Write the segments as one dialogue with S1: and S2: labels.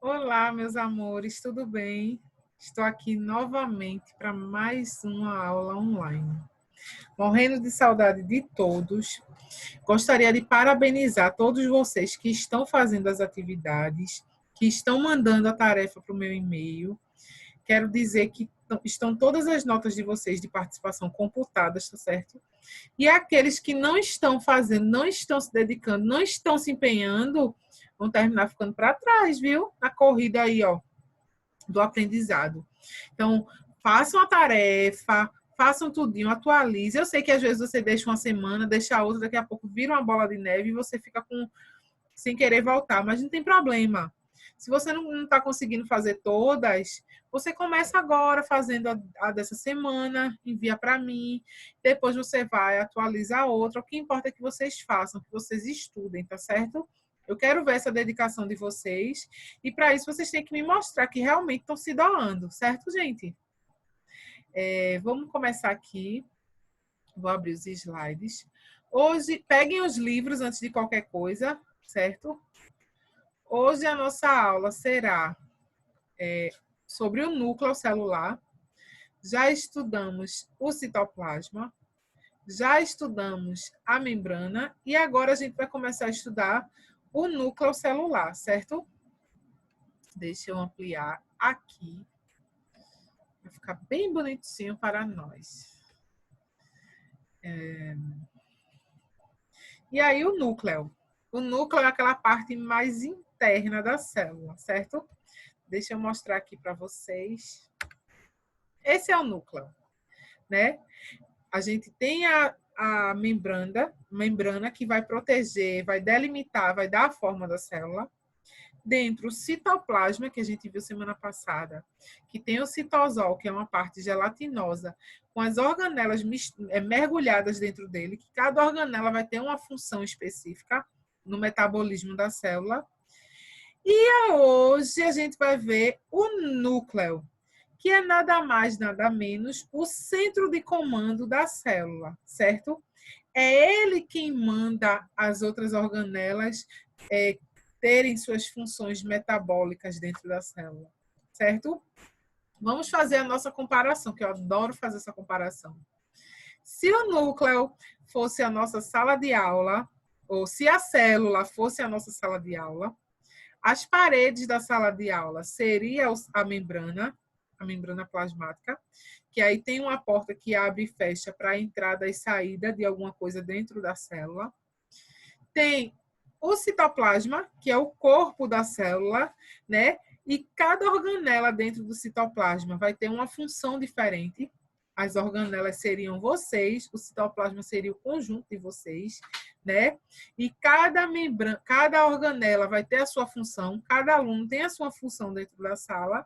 S1: Olá, meus amores, tudo bem? Estou aqui novamente para mais uma aula online. Morrendo de saudade de todos. Gostaria de parabenizar todos vocês que estão fazendo as atividades, que estão mandando a tarefa para o meu e-mail. Quero dizer que estão todas as notas de vocês de participação computadas, tá certo? E aqueles que não estão fazendo, não estão se dedicando, não estão se empenhando, vão terminar ficando para trás, viu? Na corrida aí, ó, do aprendizado. Então, façam a tarefa, façam tudinho, atualize. Eu sei que às vezes você deixa uma semana, deixa a outra, daqui a pouco vira uma bola de neve e você fica sem querer voltar, mas não tem problema. Se você não está conseguindo fazer todas, você começa agora fazendo a dessa semana, envia para mim, depois você vai atualizar a outra. O que importa é que vocês façam, que vocês estudem, tá certo? Eu quero ver essa dedicação de vocês e para isso vocês têm que me mostrar que realmente estão se doando, certo, gente? Vamos começar aqui. Vou abrir os slides. Hoje, peguem os livros antes de qualquer coisa, certo? Hoje a nossa aula será sobre o núcleo celular. Já estudamos o citoplasma, já estudamos a membrana e agora a gente vai começar a estudar o núcleo celular, certo? Deixa eu ampliar aqui. Vai ficar bem bonitinho para nós. E aí o núcleo. O núcleo é aquela parte mais interna da célula, certo? Deixa eu mostrar aqui para vocês. Esse é o núcleo, né? A gente tem a membrana que vai proteger, vai delimitar, vai dar a forma da célula. Dentro, o citoplasma, que a gente viu semana passada, que tem o citosol, que é uma parte gelatinosa, com as organelas mergulhadas dentro dele, que cada organela vai ter uma função específica no metabolismo da célula. E hoje a gente vai ver o núcleo, que é nada mais, nada menos o centro de comando da célula, certo? É ele quem manda as outras organelas terem suas funções metabólicas dentro da célula, certo? Vamos fazer a nossa comparação, que eu adoro fazer essa comparação. Se o núcleo fosse a nossa sala de aula, ou se a célula fosse a nossa sala de aula, as paredes da sala de aula seria a membrana plasmática, que aí tem uma porta que abre e fecha para a entrada e saída de alguma coisa dentro da célula. Tem o citoplasma, que é o corpo da célula, né? E cada organela dentro do citoplasma vai ter uma função diferente. As organelas seriam vocês, o citoplasma seria o conjunto de vocês, né? E cada organela vai ter a sua função, cada aluno tem a sua função dentro da sala.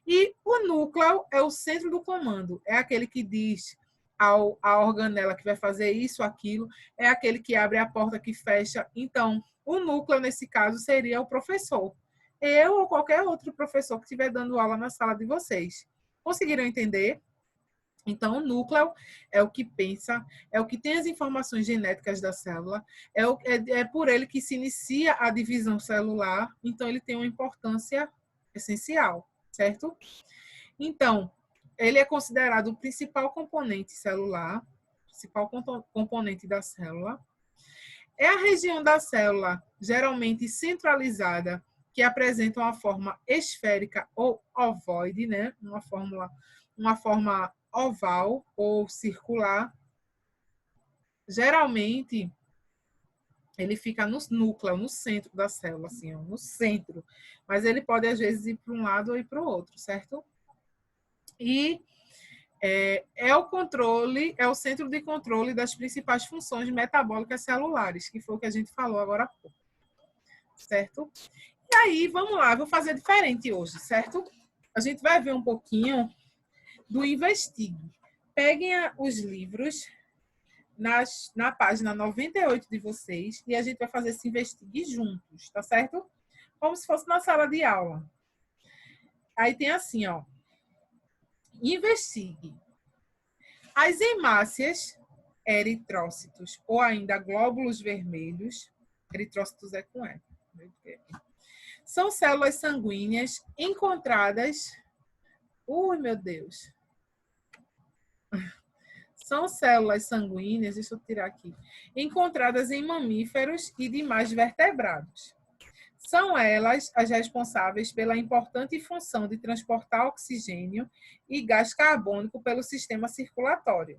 S1: E o núcleo é o centro do comando, é aquele que diz a organela que vai fazer isso, aquilo, é aquele que abre a porta, que fecha. Então, o núcleo, nesse caso, seria o professor. Eu ou qualquer outro professor que estiver dando aula na sala de vocês. Conseguiram entender? Então, o núcleo é o que pensa, é o que tem as informações genéticas da célula, é por ele que se inicia a divisão celular, então ele tem uma importância essencial, certo? Então, ele é considerado o principal componente celular, principal componente da célula. É a região da célula, geralmente centralizada, que apresenta uma forma esférica ou ovoide, né? Uma forma oval ou circular. Geralmente, ele fica no núcleo, no centro da célula, assim, ó, no centro. Mas ele pode, às vezes, ir para um lado ou ir para o outro, certo? E é o controle, é o centro de controle das principais funções metabólicas celulares, que foi o que a gente falou agora há pouco, certo? E aí, vamos lá, vou fazer diferente hoje, certo? A gente vai ver um pouquinho do Investigue. Peguem os livros na página 98 de vocês e a gente vai fazer esse Investigue juntos, tá certo? Como se fosse na sala de aula. Aí tem assim, ó. Investigue. As hemácias, eritrócitos ou ainda glóbulos vermelhos, eritrócitos é com E, São células sanguíneas encontradas... Ui, meu Deus. São células sanguíneas, deixa eu tirar aqui, encontradas em mamíferos e demais vertebrados. São elas as responsáveis pela importante função de transportar oxigênio e gás carbônico pelo sistema circulatório.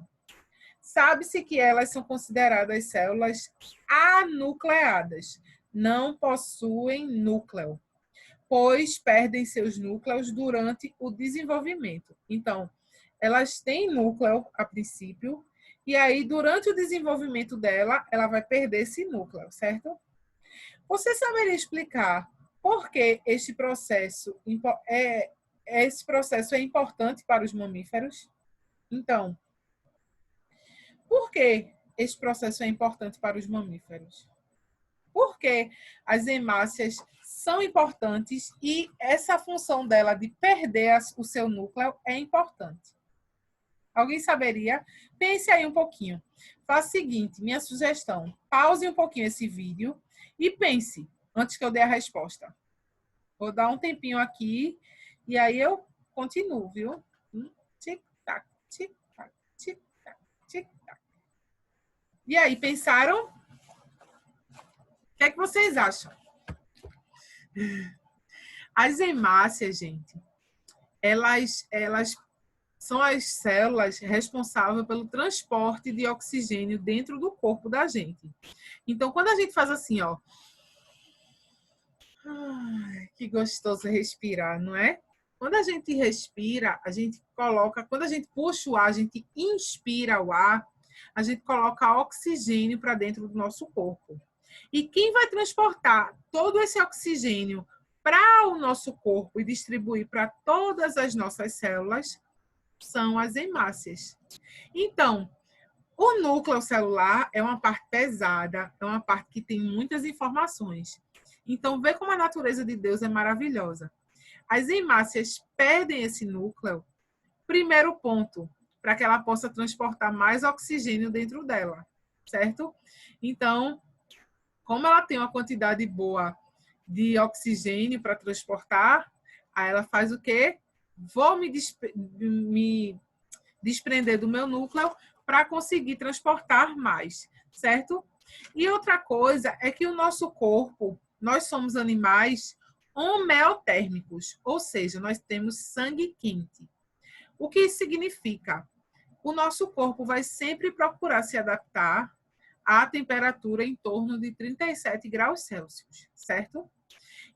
S1: Sabe-se que elas são consideradas células anucleadas, não possuem núcleo, pois perdem seus núcleos durante o desenvolvimento. Então, elas têm núcleo a princípio, e aí, durante o desenvolvimento dela, ela vai perder esse núcleo, certo? Você saberia explicar por que esse processo é importante para os mamíferos? Então, por que esse processo é importante para os mamíferos? Por que as hemácias são importantes e essa função dela de perder o seu núcleo é importante? Alguém saberia? Pense aí um pouquinho. Faça o seguinte, minha sugestão, pause um pouquinho esse vídeo e pense, antes que eu dê a resposta. Vou dar um tempinho aqui e aí eu continuo, viu? Tic-tac, tic-tac, tic-tac, tic-tac. E aí, pensaram? O que é que vocês acham? As hemácias, gente, elas são as células responsáveis pelo transporte de oxigênio dentro do corpo da gente. Então, quando a gente faz assim, ó, ai, que gostoso respirar, não é? Quando a gente respira, a gente coloca, quando a gente puxa o ar, a gente inspira o ar, a gente coloca oxigênio para dentro do nosso corpo. E quem vai transportar todo esse oxigênio para o nosso corpo e distribuir para todas as nossas células são as hemácias. Então, o núcleo celular é uma parte pesada, é uma parte que tem muitas informações. Então, vê como a natureza de Deus é maravilhosa. As hemácias perdem esse núcleo, primeiro ponto, para que ela possa transportar mais oxigênio dentro dela, certo? Então, como ela tem uma quantidade boa de oxigênio para transportar, aí ela faz o quê? Vou me desprender do meu núcleo para conseguir transportar mais, certo? E outra coisa é que o nosso corpo, nós somos animais homeotérmicos, ou seja, nós temos sangue quente. O que isso significa? O nosso corpo vai sempre procurar se adaptar à temperatura em torno de 37 graus Celsius, certo?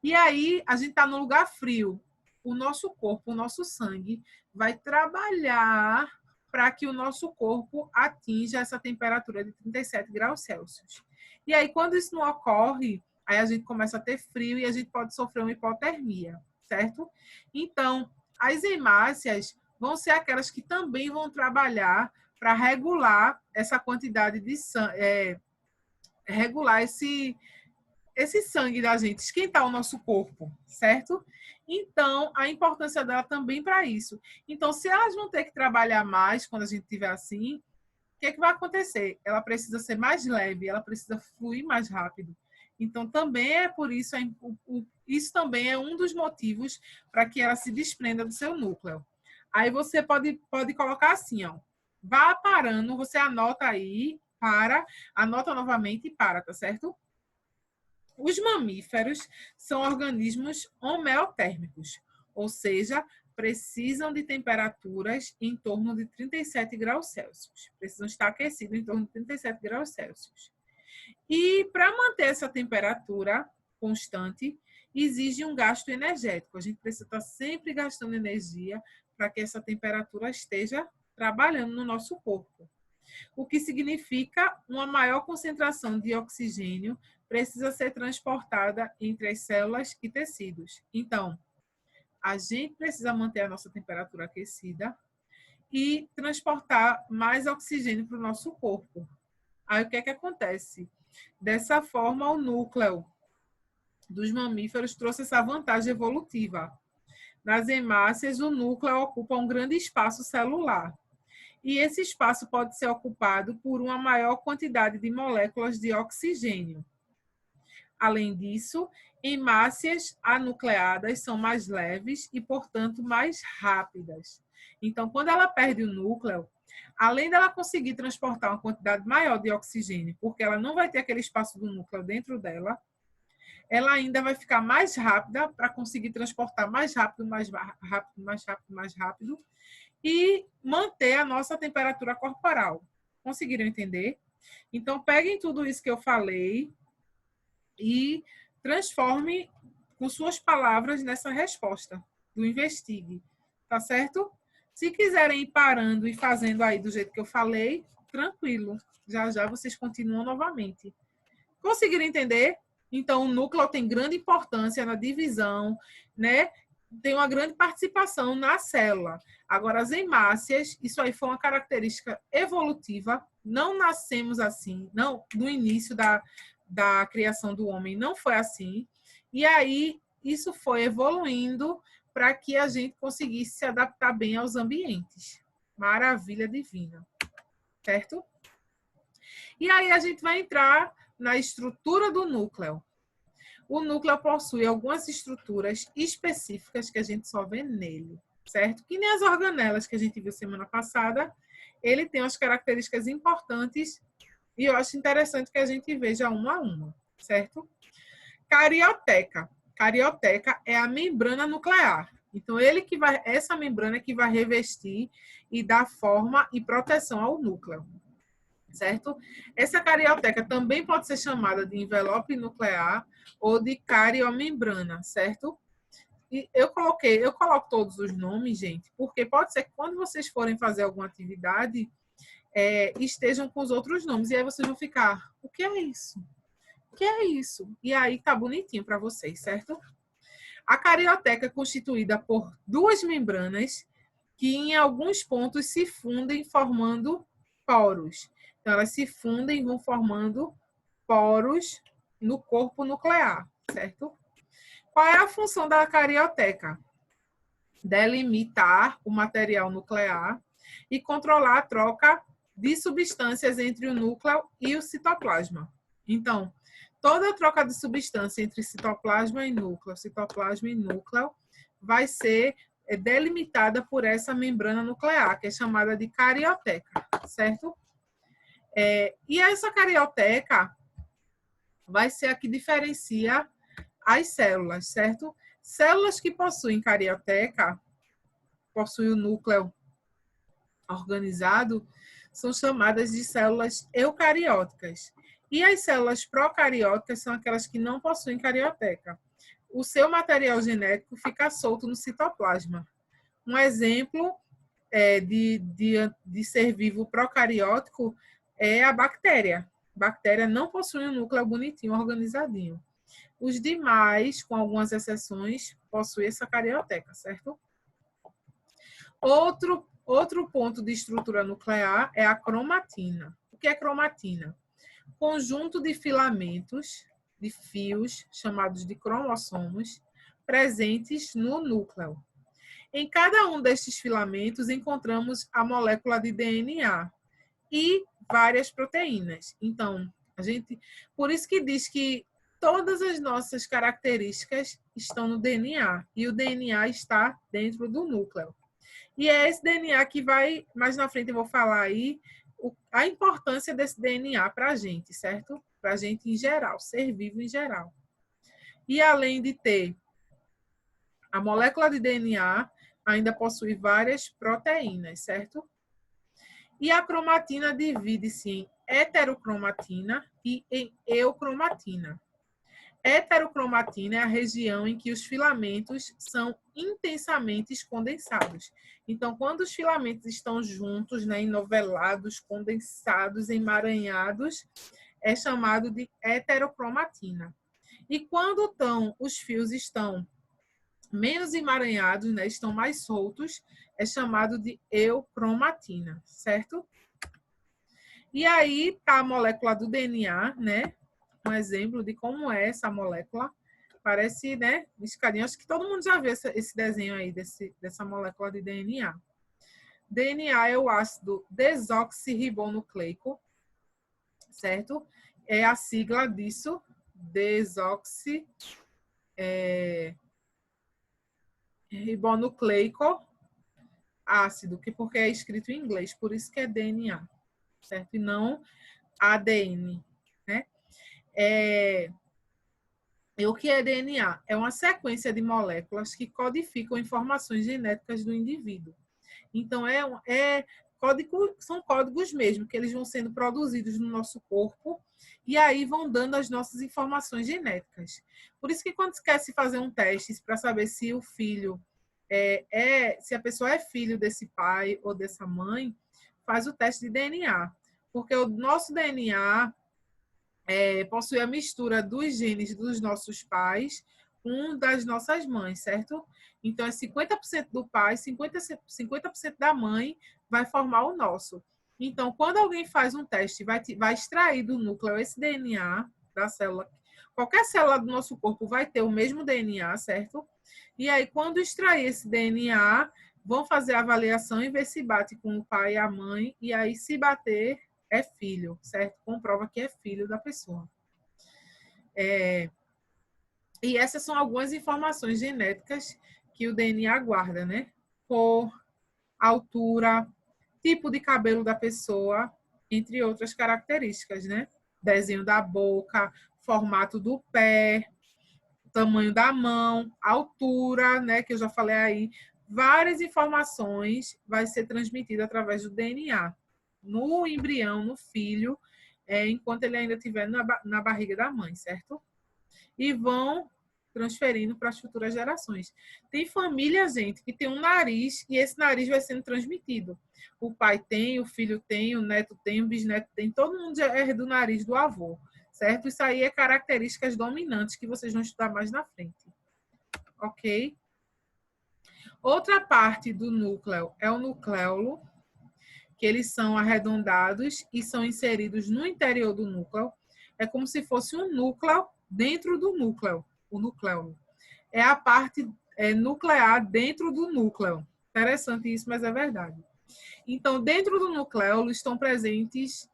S1: E aí, a gente está no lugar frio. O nosso corpo, o nosso sangue, vai trabalhar para que o nosso corpo atinja essa temperatura de 37 graus Celsius. E aí, quando isso não ocorre, aí a gente começa a ter frio e a gente pode sofrer uma hipotermia, certo? Então, as hemácias vão ser aquelas que também vão trabalhar para regular essa quantidade de sangue, regular esse sangue da gente, esquentar o nosso corpo, certo? Então, a importância dela também para isso. Então, se elas vão ter que trabalhar mais quando a gente estiver assim, o que é que vai acontecer? Ela precisa ser mais leve, ela precisa fluir mais rápido. Então, também é por isso, isso também é um dos motivos para que ela se desprenda do seu núcleo. Aí você pode colocar assim, ó, vá parando, você anota aí, anota novamente e para, tá certo? Os mamíferos são organismos homeotérmicos, ou seja, precisam de temperaturas em torno de 37 graus Celsius. Precisam estar aquecidos em torno de 37 graus Celsius. E para manter essa temperatura constante, exige um gasto energético. A gente precisa estar sempre gastando energia para que essa temperatura esteja trabalhando no nosso corpo. O que significa uma maior concentração de oxigênio precisa ser transportada entre as células e tecidos. Então, a gente precisa manter a nossa temperatura aquecida e transportar mais oxigênio para o nosso corpo. Aí, o que é que acontece? Dessa forma, o núcleo dos mamíferos trouxe essa vantagem evolutiva. Nas hemácias, o núcleo ocupa um grande espaço celular. E esse espaço pode ser ocupado por uma maior quantidade de moléculas de oxigênio. Além disso, hemácias anucleadas são mais leves e, portanto, mais rápidas. Então, quando ela perde o núcleo, além dela conseguir transportar uma quantidade maior de oxigênio, porque ela não vai ter aquele espaço do núcleo dentro dela, ela ainda vai ficar mais rápida para conseguir transportar mais rápido, mais rápido, mais rápido, mais rápido e manter a nossa temperatura corporal. Conseguiram entender? Então, peguem tudo isso que eu falei e transforme com suas palavras nessa resposta do investigue, tá certo? Se quiserem ir parando e fazendo aí do jeito que eu falei, tranquilo. Já já vocês continuam novamente. Conseguiram entender? Então, o núcleo tem grande importância na divisão, né? Tem uma grande participação na célula. Agora, as hemácias, isso aí foi uma característica evolutiva. Não nascemos assim, não, no início da criação do homem não foi assim. E aí, isso foi evoluindo para que a gente conseguisse se adaptar bem aos ambientes. Maravilha divina. Certo? E aí, a gente vai entrar na estrutura do núcleo. O núcleo possui algumas estruturas específicas que a gente só vê nele, certo? Que nem as organelas que a gente viu semana passada, ele tem umas características importantes e eu acho interessante que a gente veja uma a uma, certo? Carioteca. Carioteca é a membrana nuclear. Então, essa membrana que vai revestir e dar forma e proteção ao núcleo. Certo? Essa carioteca também pode ser chamada de envelope nuclear ou de cariomembrana, certo? E eu coloco todos os nomes, gente, porque pode ser que quando vocês forem fazer alguma atividade, estejam com os outros nomes. E aí vocês vão ficar, o que é isso? O que é isso? E aí tá bonitinho para vocês, certo? A carioteca é constituída por duas membranas que em alguns pontos se fundem formando poros. Então, elas se fundem e vão formando poros no corpo nuclear, certo? Qual é a função da carioteca? Delimitar o material nuclear e controlar a troca de substâncias entre o núcleo e o citoplasma. Então, toda a troca de substância entre citoplasma e núcleo, vai ser delimitada por essa membrana nuclear, que é chamada de carioteca, certo? E essa carioteca vai ser a que diferencia as células, certo? Células que possuem carioteca, possuem o núcleo organizado, são chamadas de células eucarióticas. E as células procarióticas são aquelas que não possuem carioteca. O seu material genético fica solto no citoplasma. Um exemplo de ser vivo procariótico é a bactéria. A bactéria não possui um núcleo bonitinho, organizadinho. Os demais, com algumas exceções, possuem essa carioteca, certo? Outro ponto de estrutura nuclear é a cromatina. O que é cromatina? Conjunto de filamentos, de fios, chamados de cromossomos, presentes no núcleo. Em cada um destes filamentos encontramos a molécula de DNA e várias proteínas. Então, por isso que diz que todas as nossas características estão no DNA e o DNA está dentro do núcleo. E é esse DNA que vai, mais na frente eu vou falar aí, a importância desse DNA para a gente, certo? Para a gente em geral, ser vivo em geral. E além de ter a molécula de DNA, ainda possui várias proteínas, certo? E a cromatina divide-se em heterocromatina e em eucromatina. Heterocromatina é a região em que os filamentos são intensamente condensados. Então, quando os filamentos estão juntos, né, enovelados, condensados, emaranhados, é chamado de heterocromatina. E quando os fios estão menos emaranhados, né, estão mais soltos, é chamado de eucromatina, certo? E aí está a molécula do DNA, né? Um exemplo de como é essa molécula. Parece, né, escadinha. Acho que todo mundo já viu esse desenho aí dessa molécula de DNA. DNA é o ácido desoxirribonucleico, certo? É a sigla disso, desoxirribonucleico ácido, porque é escrito em inglês, por isso que é DNA, certo? E não ADN, né? E o que é DNA? É uma sequência de moléculas que codificam informações genéticas do indivíduo. Então, são códigos mesmo, que eles vão sendo produzidos no nosso corpo e aí vão dando as nossas informações genéticas. Por isso que quando se quer se fazer um teste para saber se o filho se a pessoa é filho desse pai ou dessa mãe, faz o teste de DNA. Porque o nosso DNA possui a mistura dos genes dos nossos pais com das nossas mães, certo? Então, é 50% do pai, 50% da mãe vai formar o nosso. Então, quando alguém faz um teste, vai extrair do núcleo esse DNA da célula. Qualquer célula do nosso corpo vai ter o mesmo DNA, certo? E aí, quando extrair esse DNA, vão fazer a avaliação e ver se bate com o pai e a mãe. E aí, se bater, é filho, certo? Comprova que é filho da pessoa. E essas são algumas informações genéticas que o DNA guarda, né? Cor, altura, tipo de cabelo da pessoa, entre outras características, né? Desenho da boca, formato do pé, tamanho da mão, altura, né? Que eu já falei aí. Várias informações vai ser transmitida através do DNA no embrião, no filho, enquanto ele ainda estiver na barriga da mãe, certo? E vão transferindo para as futuras gerações. Tem família, gente, que tem um nariz e esse nariz vai sendo transmitido. O pai tem, o filho tem, o neto tem, o bisneto tem, todo mundo é do nariz do avô, certo? Isso aí é características dominantes que vocês vão estudar mais na frente. Ok? Outra parte do núcleo é o nucleolo, que eles são arredondados e são inseridos no interior do núcleo. É como se fosse um núcleo dentro do núcleo, o nucleolo. É a parte nuclear dentro do núcleo. Interessante isso, mas é verdade. Então, dentro do nucleolo estão presentes,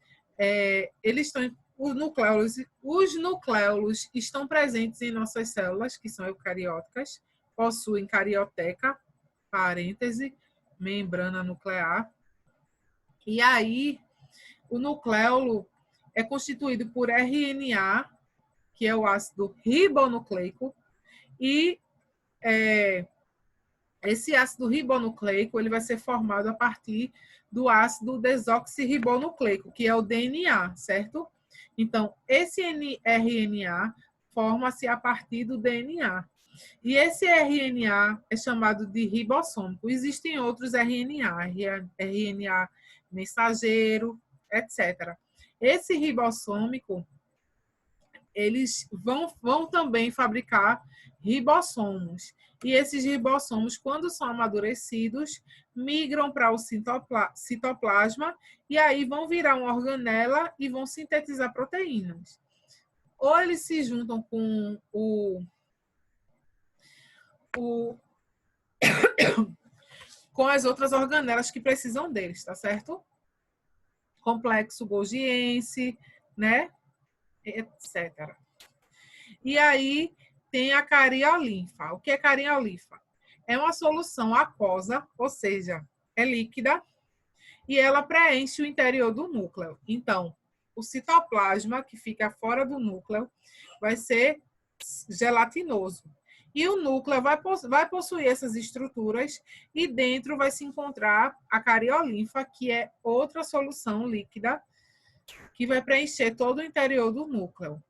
S1: os nucleolos estão presentes em nossas células, que são eucarióticas, possuem carioteca, parêntese, membrana nuclear. E aí, o nucleolo é constituído por RNA, que é o ácido ribonucleico, e esse ácido ribonucleico ele vai ser formado a partir do ácido desoxirribonucleico, que é o DNA, certo? Então, esse RNA forma-se a partir do DNA. E esse RNA é chamado de ribossômico. Existem outros RNA mensageiro, etc. Esse ribossômico, eles vão também fabricar ribossomos. E esses ribossomos, quando são amadurecidos, migram para o citoplasma e aí vão virar uma organela e vão sintetizar proteínas. Ou eles se juntam com com as outras organelas que precisam deles, tá certo? Complexo golgiense, né? Etc. E aí tem a cariolinfa. O que é cariolinfa? É uma solução aquosa, ou seja, é líquida, e ela preenche o interior do núcleo. Então, o citoplasma, que fica fora do núcleo, vai ser gelatinoso. E o núcleo vai possuir essas estruturas e dentro vai se encontrar a cariolinfa, que é outra solução líquida que vai preencher todo o interior do núcleo.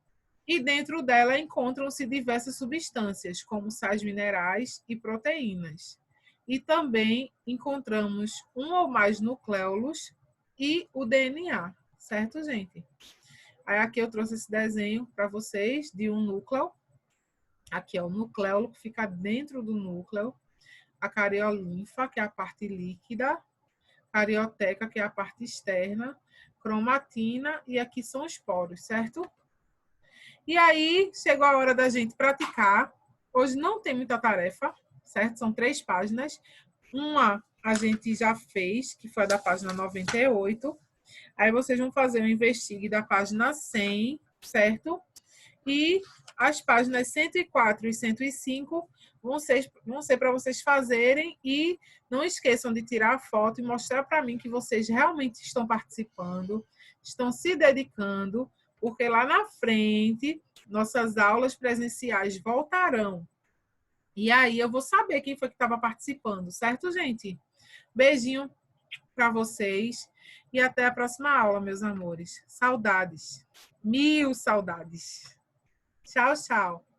S1: E dentro dela encontram-se diversas substâncias, como sais minerais e proteínas. E também encontramos um ou mais nucleolos e o DNA, certo, gente? Aí aqui eu trouxe esse desenho para vocês de um núcleo. Aqui é o nucleolo, que fica dentro do núcleo. A cariolinfa, que é a parte líquida. Carioteca, que é a parte externa. Cromatina, e aqui são os poros, certo? E aí, chegou a hora da gente praticar. Hoje não tem muita tarefa, certo? São 3 páginas. Uma a gente já fez, que foi a da página 98. Aí vocês vão fazer o investigue da página 100, certo? E as páginas 104 e 105 vão ser para vocês fazerem. E não esqueçam de tirar a foto e mostrar para mim que vocês realmente estão participando, estão se dedicando, porque lá na frente nossas aulas presenciais voltarão. E aí eu vou saber quem foi que estava participando, certo, gente? Beijinho para vocês e até a próxima aula, meus amores. Saudades. Mil saudades. Tchau, tchau.